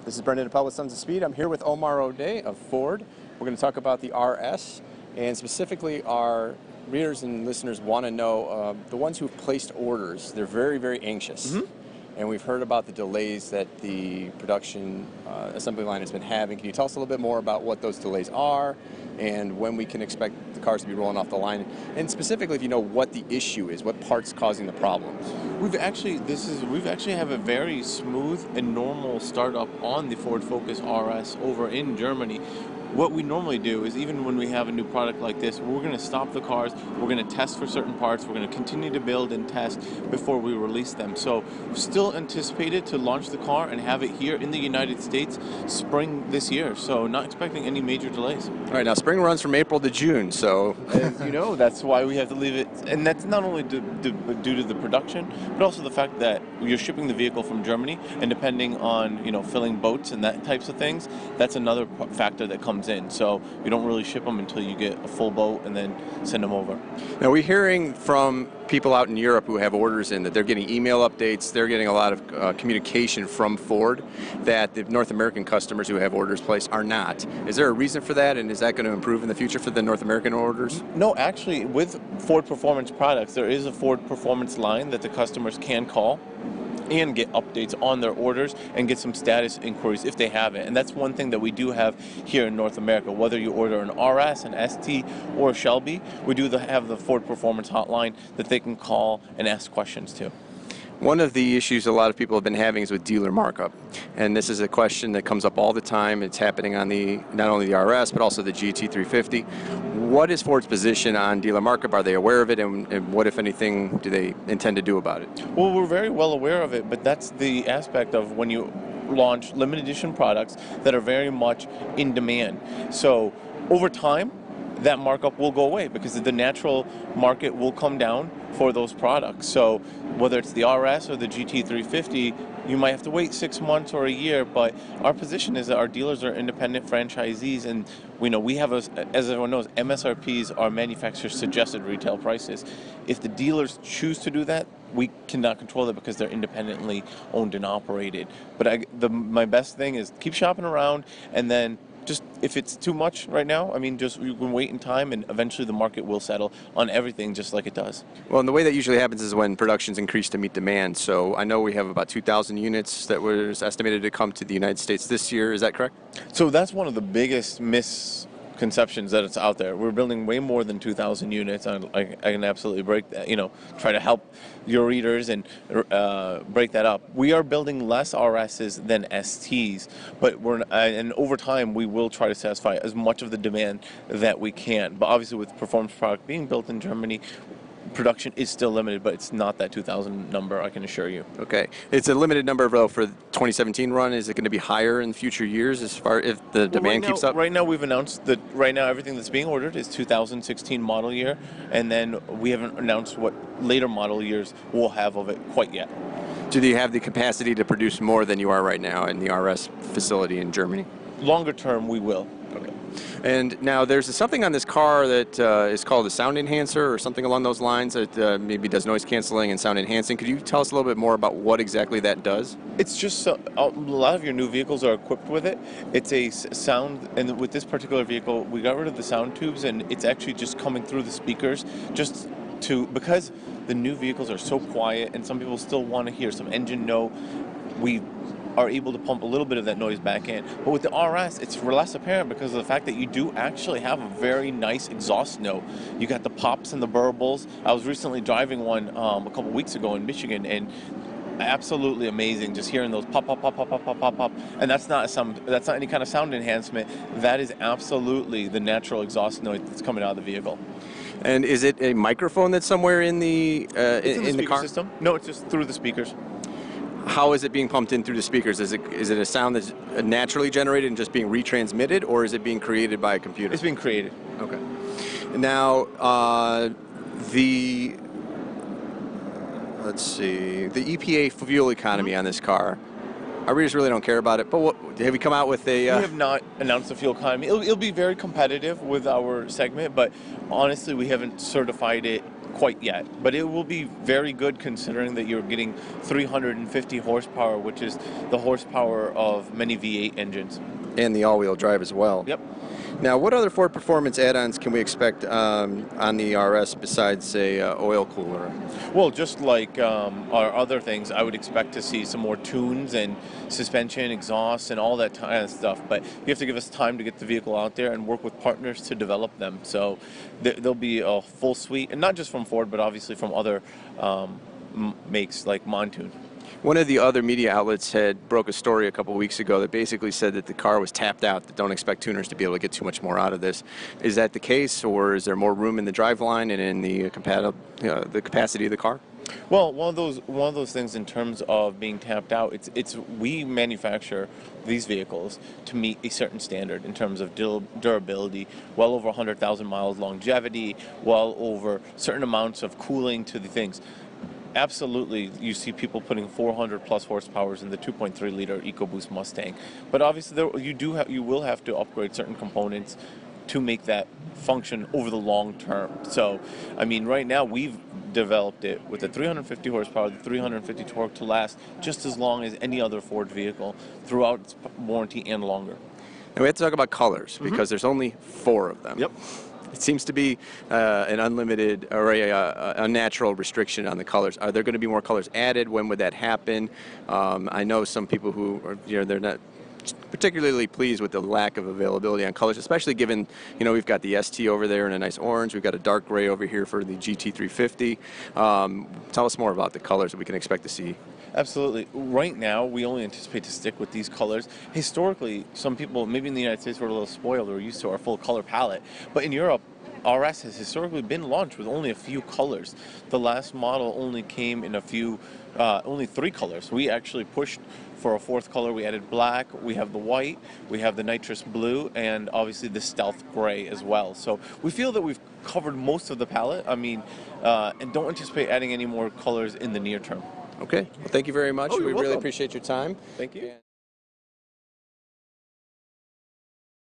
This is Brendan Appel with Sons of Speed. I'm here with Omar Odeh of Ford. We're going to talk about the RS, and specifically our readers and listeners want to know the ones who've placed orders. They're very, very anxious. And we've heard about the delays that the production assembly line has been having. Can you tell us a little bit more about what those delays are and when we can expect the cars to be rolling off the line? And specifically, if you know what the issue is, what part's causing the problems? We've actually have a very smooth and normal startup on the Ford Focus RS over in Germany. What we normally do is, even when we have a new product like this, we're going to stop the cars, we're going to test for certain parts, we're going to continue to build and test before we release them. So still anticipated to launch the car and have it here in the United States spring this year. So not expecting any major delays. All right, now spring runs from April to June, so as you know, that's why we have to leave it. And that's not only due to the production, but also the fact that you're shipping the vehicle from Germany, and depending on, filling boats and that types of things, that's another factor that comes in. So we don't really ship them until you get a full boat and then send them over. Now we're hearing from people out in Europe who have orders in that they're getting email updates, they're getting a lot of communication from Ford that the North American customers who have orders placed are not. Is there a reason for that, and is that going to improve in the future for the North American orders? No, actually, with Ford Performance products, there is a Ford Performance line that the customers can call and get updates on their orders and get some status inquiries if they have it. And that's one thing that we do have here in North America. Whether you order an RS, an ST, or a Shelby, we do have the Ford Performance hotline that they can call and ask questions to. One of the issues a lot of people have been having is with dealer markup, and this is a question that comes up all the time. It's happening on not only the RS but also the GT350. What is Ford's position on dealer markup? Are they aware of it, and what, if anything, do they intend to do about it? Well, we're very well aware of it, but that's the aspect of when you launch limited edition products that are very much in demand. So over time, that markup will go away because the natural market will come down for those products. So whether it's the RS or the GT350, you might have to wait 6 months or a year, but our position is that our dealers are independent franchisees, and we have, as everyone knows, MSRPs are manufacturer's suggested retail prices. If the dealers choose to do that, we cannot control that because they're independently owned and operated. But my best thing is keep shopping around, and then just, if it's too much right now, just you can wait in time, and eventually the market will settle on everything just like it does. Well, and the way that usually happens is when production's increased to meet demand. So I know we have about 2,000 units that was estimated to come to the United States this year. Is that correct? So that's one of the biggest misconceptions that it's out there. We're building way more than 2,000 units. I can absolutely break that, try to help your readers and break that up. We are building less RSs than STs, but and over time we will try to satisfy as much of the demand that we can. But obviously, with performance product being built in Germany, production is still limited, but it's not that 2,000 number, I can assure you. Okay. It's a limited number for the 2017 run. Is it going to be higher in future years as far if the demand keeps up? Right now we've announced that everything that's being ordered is 2016 model year, and then we haven't announced what later model years we'll have of it quite yet. Do you have the capacity to produce more than you are right now in the RS facility in Germany? Longer term, we will. Okay. And now there's something on this car that is called a sound enhancer or something along those lines that maybe does noise canceling and sound enhancing. Could you tell us a little bit more about what exactly that does? It's just a lot of your new vehicles are equipped with it. It's a sound, and with this particular vehicle, we got rid of the sound tubes, and it's actually just coming through the speakers because the new vehicles are so quiet, and some people still want to hear some engine note. We are able to pump a little bit of that noise back in. But with the RS, it's less apparent because of the fact that you do actually have a very nice exhaust note. You got the pops and the burbles. I was recently driving one a couple weeks ago in Michigan, and absolutely amazing, just hearing those pop, pop, pop, pop, pop, pop, pop, pop. And that's not any kind of sound enhancement. That is absolutely the natural exhaust note that's coming out of the vehicle. And is it a microphone that's somewhere in the in the car system? No, it's just through the speakers. How is it being pumped in through the speakers? Is it a sound that's naturally generated and just being retransmitted, or is it being created by a computer? It's being created. Okay. Now, the EPA fuel economy on this car, our readers really don't care about it, but have we come out with a... We have not announced the fuel economy. It'll be very competitive with our segment, but honestly, we haven't certified it quite yet, but it will be very good considering that you're getting 350 horsepower, which is the horsepower of many V8 engines. And the all-wheel drive as well. Yep. Now, what other Ford Performance add-ons can we expect on the RS besides, say, oil cooler? Well, just like our other things, I would expect to see some more tunes and suspension, exhaust, and all that kind of stuff. But you have to give us time to get the vehicle out there and work with partners to develop them. So there'll be a full suite, and not just from Ford, but obviously from other makes like Montoon. One of the other media outlets broke a story a couple weeks ago that basically said that the car was tapped out, that don't expect tuners to be able to get too much more out of this. Is that the case, or is there more room in the driveline and in the capacity of the car? Well, one of those things in terms of being tapped out, we manufacture these vehicles to meet a certain standard in terms of durability, well over 100,000 miles longevity, well over certain amounts of cooling to the things. Absolutely, you see people putting 400 plus horsepower in the 2.3 liter EcoBoost Mustang, but obviously you will have to upgrade certain components to make that function over the long term. So, I mean, right now we've developed it with the 350 horsepower, the 350 torque to last just as long as any other Ford vehicle throughout its warranty and longer. And we have to talk about colors because there's only 4 of them. Yep. It seems to be an unlimited or a natural restriction on the colors. Are there going to be more colors added? When would that happen? I know some people who are, they're not particularly pleased with the lack of availability on colors, especially given, we've got the ST over there in a nice orange. We've got a dark gray over here for the GT350. Tell us more about the colors that we can expect to see. Absolutely. Right now, we only anticipate to stick with these colors. Historically, some people, maybe in the United States, were a little spoiled or used to our full color palette. But in Europe, RS has historically been launched with only a few colors. The last model only came in only 3 colors. We actually pushed for a 4th color. We added black, we have the white, we have the nitrous blue, and obviously the stealth gray as well. So we feel that we've covered most of the palette. I mean, and don't anticipate adding any more colors in the near term. Okay. Well, thank you very much. Oh, we you're really welcome. appreciate your time. Thank you.